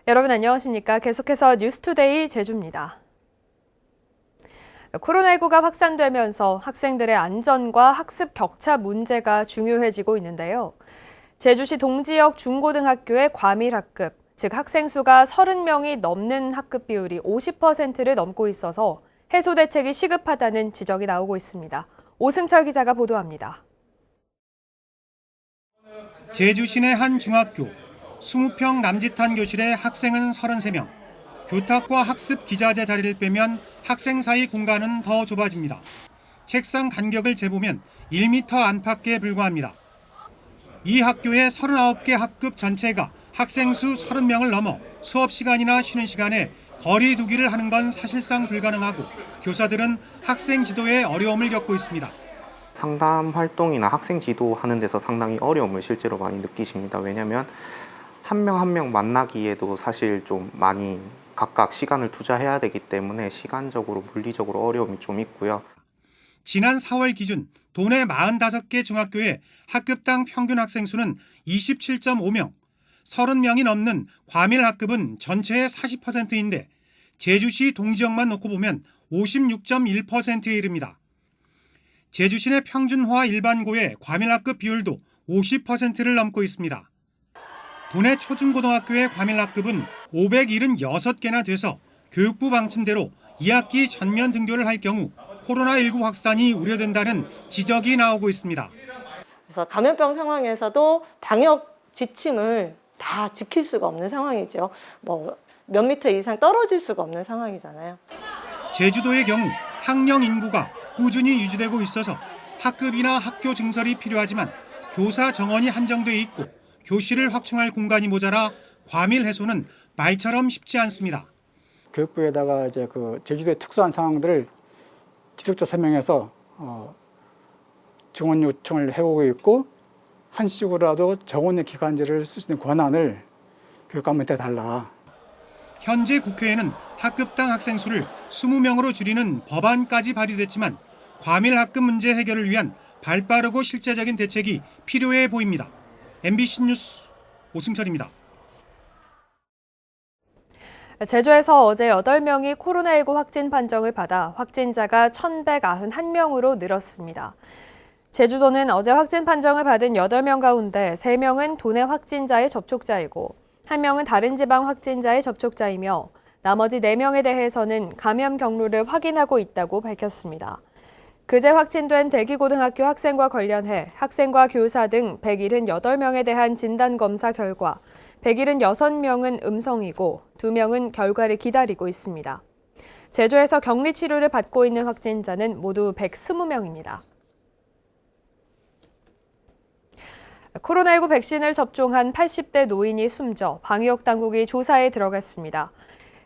여러분 안녕하십니까? 계속해서 뉴스투데이 제주입니다. 코로나19가 확산되면서 학생들의 안전과 학습 격차 문제가 중요해지고 있는데요. 제주시 동지역 중고등학교의 과밀학급, 즉 학생 수가 30명이 넘는 학급 비율이 50%를 넘고 있어서 해소 대책이 시급하다는 지적이 나오고 있습니다. 오승철 기자가 보도합니다. 제주시 내 한 중학교, 20평 남짓한 교실에 학생은 33명. 교탁과 학습 기자재 자리를 빼면 학생 사이 공간은 더 좁아집니다. 책상 간격을 재보면 1m 안팎에 불과합니다. 이 학교의 39개 학급 전체가 학생 수 30명을 넘어 수업 시간이나 쉬는 시간에 거리 두기를 하는 건 사실상 불가능하고 교사들은 학생 지도에 어려움을 겪고 있습니다. 상담 활동이나 학생 지도하는 데서 상당히 어려움을 실제로 많이 느끼십니다. 왜냐하면 한 명 한 명 만나기에도 사실 좀 많이 각각 시간을 투자해야 되기 때문에 시간적으로 물리적으로 어려움이 좀 있고요. 지난 4월 기준 도내 45개 중학교의 학급당 평균 학생 수는 27.5명, 30명이 넘는 과밀 학급은 전체의 40%인데 제주시 동지역만 놓고 보면 56.1%에 이릅니다. 제주시 내 평준화 일반고의 과밀학급 비율도 50%를 넘고 있습니다. 도내 초중고등학교의 과밀학급은 576개나 돼서 교육부 방침대로 2학기 전면 등교를 할 경우 코로나19 확산이 우려된다는 지적이 나오고 있습니다. 그래서 감염병 상황에서도 방역 지침을 다 지킬 수가 없는 상황이죠. 몇 미터 이상 떨어질 수가 없는 상황이잖아요. 제주도의 경우 학령 인구가 꾸준히 유지되고 있어서 학급이나 학교 증설이 필요하지만 교사 정원이 한정돼 있고 교실을 확충할 공간이 모자라 과밀 해소는 말처럼 쉽지 않습니다. 교육부에다가 이제 제주도의 특수한 상황들을 지속적으로 설명해서 증원 요청을 해오고 있고 한식으로라도 정원의 기간제를 쓸 수 있는 권한을 교육감한테 달라. 현재 국회에는 학급당 학생 수를 20명으로 줄이는 법안까지 발의됐지만 과밀 학급 문제 해결을 위한 발빠르고 실제적인 대책이 필요해 보입니다. MBC 뉴스 오승철입니다. 제주에서 어제 8명이 코로나19 확진 판정을 받아 확진자가 1,191명으로 늘었습니다. 제주도는 어제 확진 판정을 받은 8명 가운데 3명은 도내 확진자의 접촉자이고 1명은 다른 지방 확진자의 접촉자이며 나머지 4명에 대해서는 감염 경로를 확인하고 있다고 밝혔습니다. 그제 확진된 대기고등학교 학생과 관련해 학생과 교사 등 178명에 대한 진단검사 결과 176명은 음성이고 2명은 결과를 기다리고 있습니다. 제주에서 격리 치료를 받고 있는 확진자는 모두 120명입니다. 코로나19 백신을 접종한 80대 노인이 숨져 방역 당국이 조사에 들어갔습니다.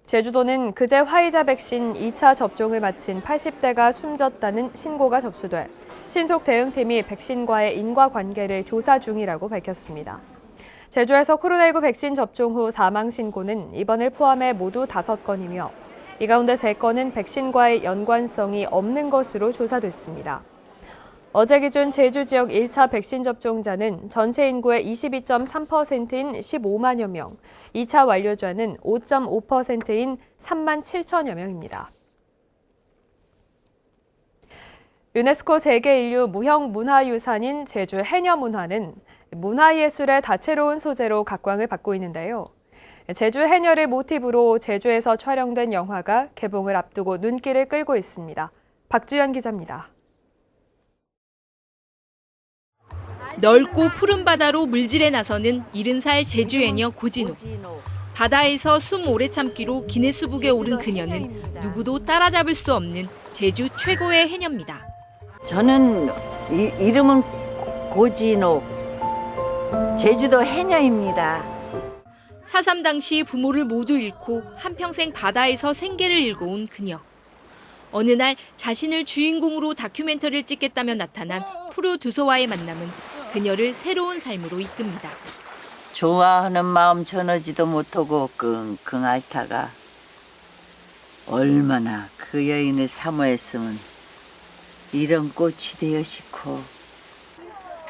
제주도는 그제 화이자 백신 2차 접종을 마친 80대가 숨졌다는 신고가 접수돼 신속 대응팀이 백신과의 인과관계를 조사 중이라고 밝혔습니다. 제주에서 코로나19 백신 접종 후 사망 신고는 이번을 포함해 모두 5건이며 이 가운데 3건은 백신과의 연관성이 없는 것으로 조사됐습니다. 어제 기준 제주 지역 1차 백신 접종자는 전체 인구의 22.3%인 15만여 명, 2차 완료자는 5.5%인 3만 7천여 명입니다. 유네스코 세계인류 무형문화유산인 제주 해녀문화는 문화예술의 다채로운 소재로 각광을 받고 있는데요. 제주 해녀를 모티브로 제주에서 촬영된 영화가 개봉을 앞두고 눈길을 끌고 있습니다. 박주연 기자입니다. 넓고 푸른 바다로 물질에 나서는 70살 제주 해녀 고진호. 바다에서 숨 오래 참기로 기네스북에 오른 그녀는 누구도 따라잡을 수 없는 제주 최고의 해녀입니다. 저는 이름은 고진호, 제주도 해녀입니다. 4.3 당시 부모를 모두 잃고 한평생 바다에서 생계를 일궈온 그녀. 어느 날 자신을 주인공으로 다큐멘터리를 찍겠다며 나타난 프로듀서와의 만남은 그녀를 새로운 삶으로 이끕니다. 좋아하는 마음 전하지도 못하고 끙끙 앓다가 얼마나 그 여인을 사모했으면 이런 꽃이 되었시고.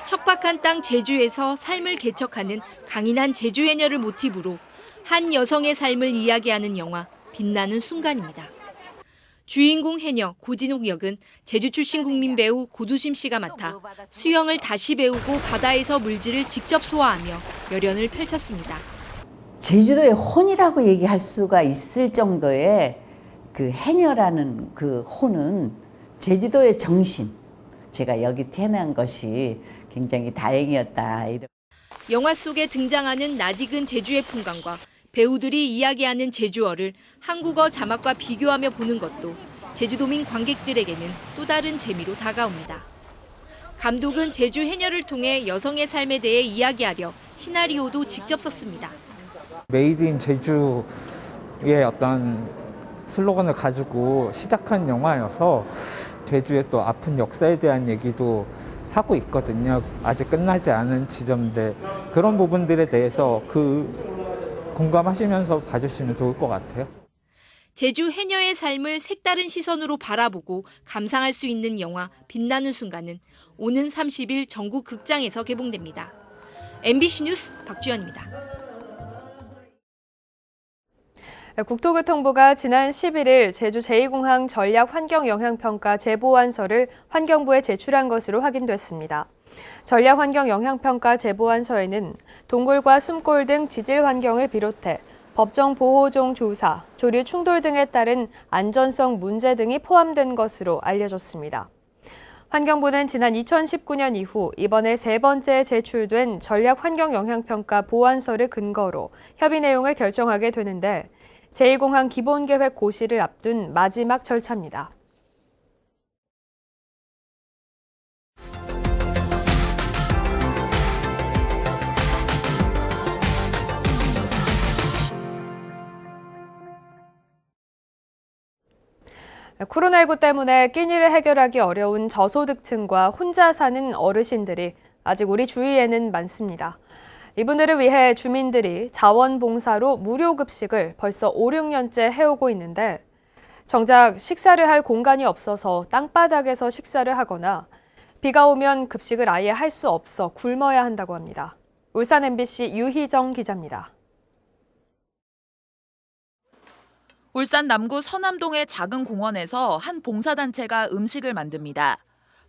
척박한 땅 제주에서 삶을 개척하는 강인한 제주 해녀를 모티브로 한 여성의 삶을 이야기하는 영화 빛나는 순간입니다. 주인공 해녀 고진옥 역은 제주 출신 국민 배우 고두심 씨가 맡아 수영을 다시 배우고 바다에서 물질을 직접 소화하며 열연을 펼쳤습니다. 제주도의 혼이라고 얘기할 수가 있을 정도의 그 해녀라는 그 혼은 제주도의 정신. 제가 여기 태어난 것이 굉장히 다행이었다. 영화 속에 등장하는 낯익은 제주의 풍광과 배우들이 이야기하는 제주어를 한국어 자막과 비교하며 보는 것도 제주도민 관객들에게는 또 다른 재미로 다가옵니다. 감독은 제주 해녀를 통해 여성의 삶에 대해 이야기하려 시나리오도 직접 썼습니다. 메이드 인 제주의 어떤 슬로건을 가지고 시작한 영화여서 제주의 또 아픈 역사에 대한 얘기도 하고 있거든요. 아직 끝나지 않은 지점들, 그런 부분들에 대해서 공감하시면서 봐주시면 좋을 것 같아요. 제주 해녀의 삶을 색다른 시선으로 바라보고 감상할 수 있는 영화 빛나는 순간은 오는 30일 전국 극장에서 개봉됩니다. MBC 뉴스 박주연입니다. 국토교통부가 지난 11일 제주 제2공항 전략환경영향평가 제보안서를 환경부에 제출한 것으로 확인됐습니다. 전략환경영향평가 제보안서에는 동굴과 숨골 등 지질 환경을 비롯해 법정 보호종 조사, 조류 충돌 등에 따른 안전성 문제 등이 포함된 것으로 알려졌습니다. 환경부는 지난 2019년 이후 이번에 세 번째 제출된 전략환경영향평가 보안서를 근거로 협의 내용을 결정하게 되는데 제2공항 기본계획 고시를 앞둔 마지막 절차입니다. 코로나19 때문에 끼니를 해결하기 어려운 저소득층과 혼자 사는 어르신들이 아직 우리 주위에는 많습니다. 이분들을 위해 주민들이 자원봉사로 무료 급식을 벌써 5, 6년째 해오고 있는데 정작 식사를 할 공간이 없어서 땅바닥에서 식사를 하거나 비가 오면 급식을 아예 할 수 없어 굶어야 한다고 합니다. 울산 MBC 유희정 기자입니다. 울산 남구 서남동의 작은 공원에서 한 봉사단체가 음식을 만듭니다.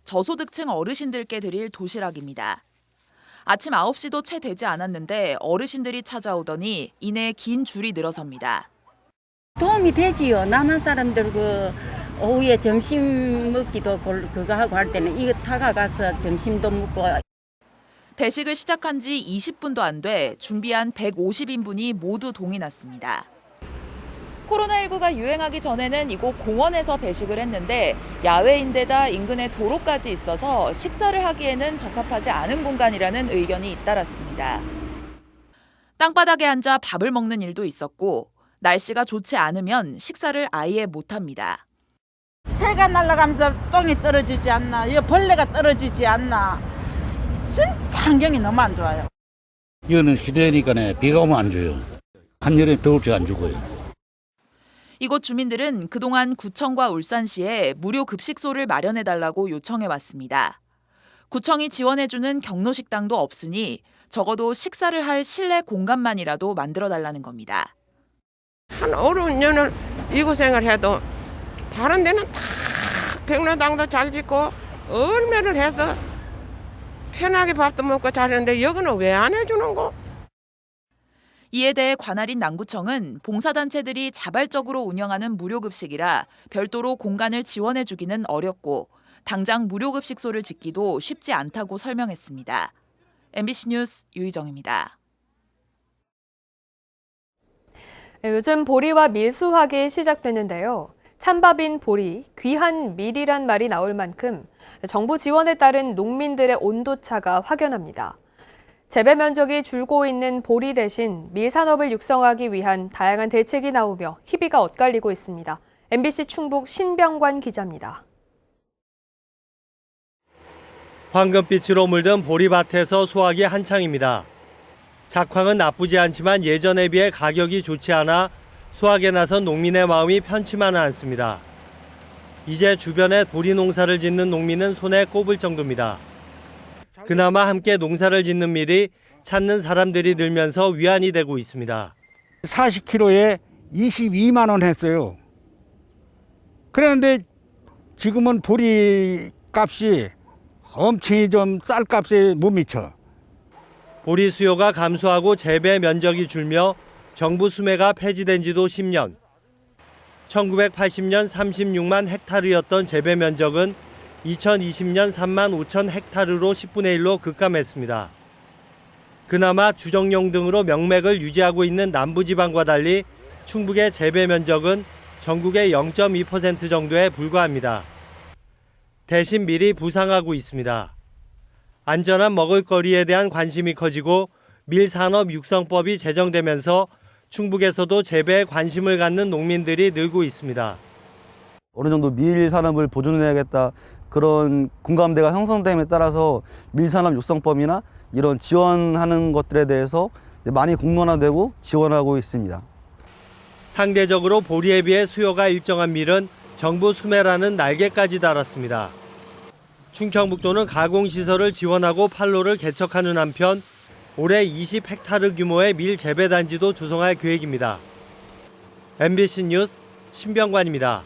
저소득층 어르신들께 드릴 도시락입니다. 아침 9시도 채 되지 않았는데 어르신들이 찾아오더니 이내 긴 줄이 늘어섭니다. 도움이 되지요. 남한 사람들 오후에 점심 먹기도 그거 하고 할 때는 이거 다가가서 점심도 먹고. 배식을 시작한 지 20분도 안 돼 준비한 150인분이 모두 동이 났습니다. 코로나19가 유행하기 전에는 이곳 공원에서 배식을 했는데 야외인데다 인근에 도로까지 있어서 식사를 하기에는 적합하지 않은 공간이라는 의견이 잇따랐습니다. 땅바닥에 앉아 밥을 먹는 일도 있었고 날씨가 좋지 않으면 식사를 아예 못합니다. 새가 날아가면서 똥이 떨어지지 않나, 이 벌레가 떨어지지 않나. 진짜 환경이 너무 안 좋아요. 이거는 시대니까 비가 오면 안 줘요. 한여름에 더울 때 안 주고요. 이곳 주민들은 그동안 구청과 울산시에 무료 급식소를 마련해달라고 요청해왔습니다. 구청이 지원해주는 경로식당도 없으니 적어도 식사를 할 실내 공간만이라도 만들어달라는 겁니다. 한 5, 6년을 이고생을 해도 다른 데는 다 경로당도 잘 짓고 얼마를 해서 편하게 밥도 먹고 잘했는데 여기는 왜 안 해주는 거? 이에 대해 관할인 남구청은 봉사단체들이 자발적으로 운영하는 무료급식이라 별도로 공간을 지원해주기는 어렵고 당장 무료급식소를 짓기도 쉽지 않다고 설명했습니다. MBC 뉴스 유희정입니다. 요즘 보리와 밀 수확이 시작됐는데요. 찬밥인 보리, 귀한 밀이란 말이 나올 만큼 정부 지원에 따른 농민들의 온도차가 확연합니다. 재배 면적이 줄고 있는 보리 대신 밀 산업을 육성하기 위한 다양한 대책이 나오며 희비가 엇갈리고 있습니다. MBC 충북 신병관 기자입니다. 황금빛으로 물든 보리밭에서 수확이 한창입니다. 작황은 나쁘지 않지만 예전에 비해 가격이 좋지 않아 수확에 나선 농민의 마음이 편치만은 않습니다. 이제 주변에 보리 농사를 짓는 농민은 손에 꼽을 정도입니다. 그나마 함께 농사를 짓는 밀이 찾는 사람들이 늘면서 위안이 되고 있습니다. 40kg에 22만 원 했어요. 그런데 지금은 보리 값이 엄청 좀 쌀 값에 못 미쳐. 보리 수요가 감소하고 재배 면적이 줄며 정부 수매가 폐지된 지도 10년. 1980년 36만 헥타르였던 재배 면적은 2020년 3만 5천 헥타르로 10분의 1로 급감했습니다. 그나마 주정용 등으로 명맥을 유지하고 있는 남부지방과 달리 충북의 재배 면적은 전국의 0.2% 정도에 불과합니다. 대신 밀이 부상하고 있습니다. 안전한 먹을거리에 대한 관심이 커지고 밀산업육성법이 제정되면서 충북에서도 재배에 관심을 갖는 농민들이 늘고 있습니다. 어느 정도 밀 산업을 보존해야겠다 그런 공감대가 형성됨에 따라서 밀산업 육성법이나 이런 지원하는 것들에 대해서 많이 공론화되고 지원하고 있습니다. 상대적으로 보리에 비해 수요가 일정한 밀은 정부 수매라는 날개까지 달았습니다. 충청북도는 가공시설을 지원하고 판로를 개척하는 한편 올해 20헥타르 규모의 밀 재배단지도 조성할 계획입니다. MBC 뉴스 신병관입니다.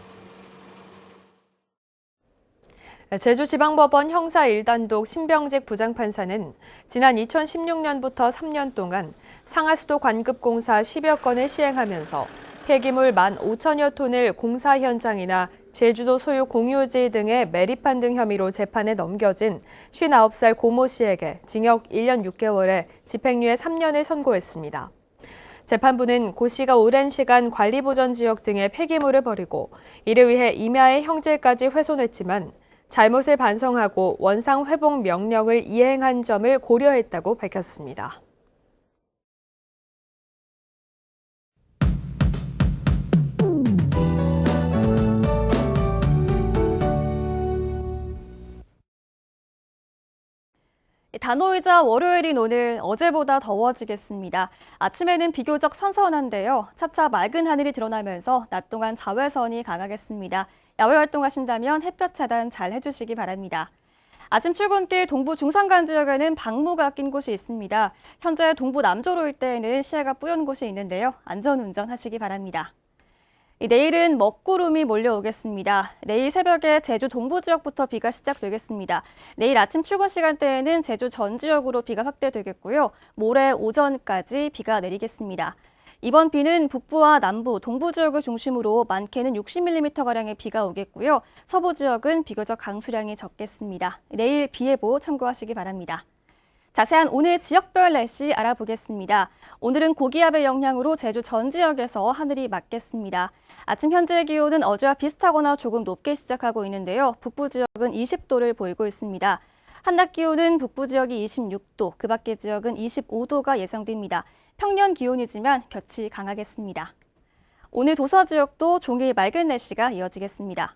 제주지방법원 형사 1단독 신병직 부장판사는 지난 2016년부터 3년 동안 상하수도 관급공사 10여 건을 시행하면서 폐기물 15,000여 톤을 공사 현장이나 제주도 소유 공유지 등에 매립한 등 혐의로 재판에 넘겨진 59살 고모 씨에게 징역 1년 6개월에 집행유예 3년을 선고했습니다. 재판부는 고 씨가 오랜 시간 관리보전 지역 등의 폐기물을 버리고 이를 위해 임야의 형질까지 훼손했지만 잘못을 반성하고 원상 회복 명령을 이행한 점을 고려했다고 밝혔습니다. 단오이자 월요일인 오늘 어제보다 더워지겠습니다. 아침에는 비교적 선선한데요. 차차 맑은 하늘이 드러나면서 낮 동안 자외선이 강하겠습니다. 야외 활동하신다면 햇볕 차단 잘 해주시기 바랍니다. 아침 출근길 동부 중산간 지역에는 방무가 낀 곳이 있습니다. 현재 동부 남조로 일대에는 시야가 뿌연 곳이 있는데요. 안전운전 하시기 바랍니다. 내일은 먹구름이 몰려오겠습니다. 내일 새벽에 제주 동부 지역부터 비가 시작되겠습니다. 내일 아침 출근 시간대에는 제주 전 지역으로 비가 확대되겠고요. 모레 오전까지 비가 내리겠습니다. 이번 비는 북부와 남부, 동부 지역을 중심으로 많게는 60mm가량의 비가 오겠고요. 서부 지역은 비교적 강수량이 적겠습니다. 내일 비 예보 참고하시기 바랍니다. 자세한 오늘 지역별 날씨 알아보겠습니다. 오늘은 고기압의 영향으로 제주 전 지역에서 하늘이 맑겠습니다. 아침 현재 기온은 어제와 비슷하거나 조금 높게 시작하고 있는데요. 북부 지역은 20도를 보이고 있습니다. 한낮 기온은 북부 지역이 26도, 그 밖의 지역은 25도가 예상됩니다. 평년 기온이지만 볕이 강하겠습니다. 오늘 도서 지역도 종일 맑은 날씨가 이어지겠습니다.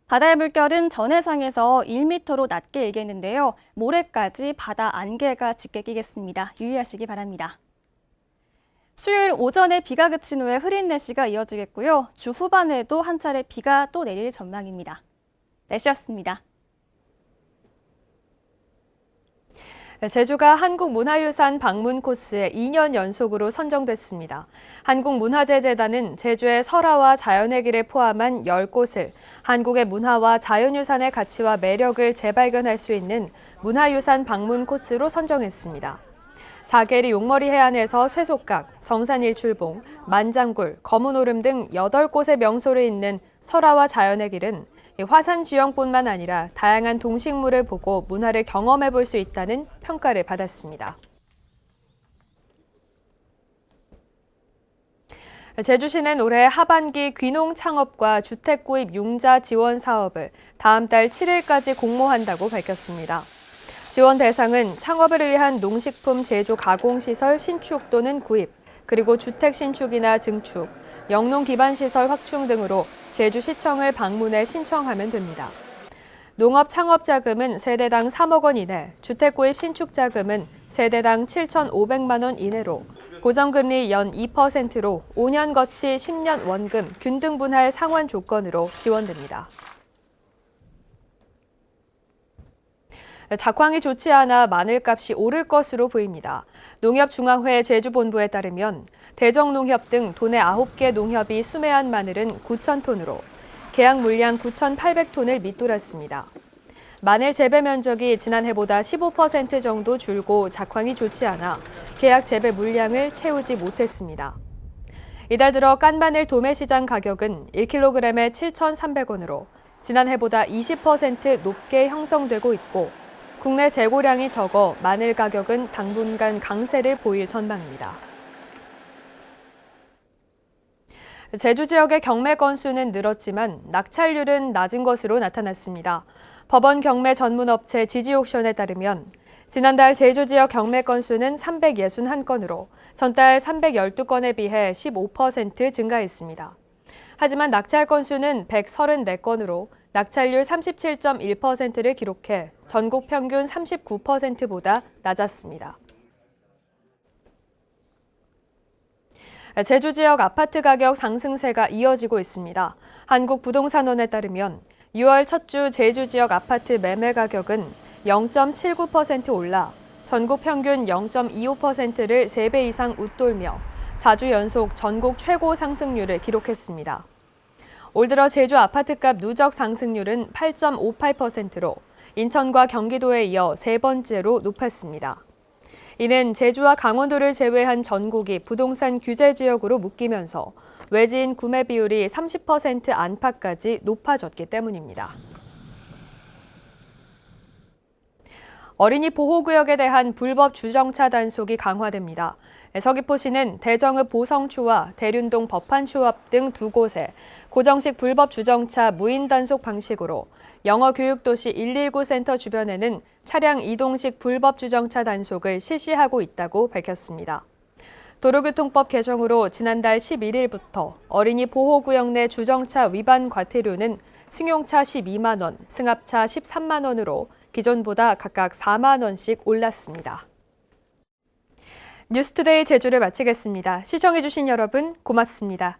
바다의 물결은 전해상에서 1m로 낮게 일겠는데요. 모레까지 바다 안개가 짙게 끼겠습니다. 유의하시기 바랍니다. 수요일 오전에 비가 그친 후에 흐린 날씨가 이어지겠고요. 주 후반에도 한 차례 비가 또 내릴 전망입니다. 날씨였습니다. 제주가 한국문화유산 방문 코스에 2년 연속으로 선정됐습니다. 한국문화재재단은 제주의 설화와 자연의 길을 포함한 10곳을 한국의 문화와 자연유산의 가치와 매력을 재발견할 수 있는 문화유산 방문 코스로 선정했습니다. 사계리 용머리 해안에서 쇠속각, 성산일출봉, 만장굴, 검은오름 등 8곳의 명소를 잇는 설화와 자연의 길은 화산 지형뿐만 아니라 다양한 동식물을 보고 문화를 경험해 볼 수 있다는 평가를 받았습니다. 제주시는 올해 하반기 귀농 창업과 주택 구입 융자 지원 사업을 다음 달 7일까지 공모한다고 밝혔습니다. 지원 대상은 창업을 위한 농식품 제조 가공시설 신축 또는 구입, 그리고 주택 신축이나 증축, 영농 기반 시설 확충 등으로 제주시청을 방문해 신청하면 됩니다. 농업 창업 자금은 세대당 3억 원 이내, 주택 구입 신축 자금은 세대당 7,500만 원 이내로, 고정금리 연 2%로 5년 거치 10년 원금 균등분할 상환 조건으로 지원됩니다. 작황이 좋지 않아 마늘값이 오를 것으로 보입니다. 농협중앙회 제주본부에 따르면 대정농협 등 도내 9개 농협이 수매한 마늘은 9,000톤으로 계약 물량 9,800톤을 밑돌았습니다. 마늘 재배 면적이 지난해보다 15% 정도 줄고 작황이 좋지 않아 계약 재배 물량을 채우지 못했습니다. 이달 들어 깐마늘 도매시장 가격은 1kg에 7,300원으로 지난해보다 20% 높게 형성되고 있고 국내 재고량이 적어 마늘 가격은 당분간 강세를 보일 전망입니다. 제주 지역의 경매 건수는 늘었지만 낙찰률은 낮은 것으로 나타났습니다. 법원 경매 전문업체 지지옥션에 따르면 지난달 제주 지역 경매 건수는 361건으로 전달 312건에 비해 15% 증가했습니다. 하지만 낙찰 건수는 134건으로 낙찰률 37.1%를 기록해 전국 평균 39%보다 낮았습니다. 제주 지역 아파트 가격 상승세가 이어지고 있습니다. 한국부동산원에 따르면 6월 첫 주 제주 지역 아파트 매매 가격은 0.79% 올라 전국 평균 0.25%를 3배 이상 웃돌며 4주 연속 전국 최고 상승률을 기록했습니다. 올 들어 제주 아파트값 누적 상승률은 8.58%로 인천과 경기도에 이어 세 번째로 높았습니다. 이는 제주와 강원도를 제외한 전국이 부동산 규제 지역으로 묶이면서 외지인 구매 비율이 30% 안팎까지 높아졌기 때문입니다. 어린이 보호구역에 대한 불법 주정차 단속이 강화됩니다. 서귀포시는 대정읍 보성초와 대륜동 법한초 앞 등 두 곳에 고정식 불법 주정차 무인 단속 방식으로 영어교육도시 119 센터 주변에는 차량 이동식 불법 주정차 단속을 실시하고 있다고 밝혔습니다. 도로교통법 개정으로 지난달 11일부터 어린이 보호구역 내 주정차 위반 과태료는 승용차 12만 원, 승합차 13만 원으로 기존보다 각각 4만 원씩 올랐습니다. 뉴스투데이 제주를 마치겠습니다. 시청해주신 여러분 고맙습니다.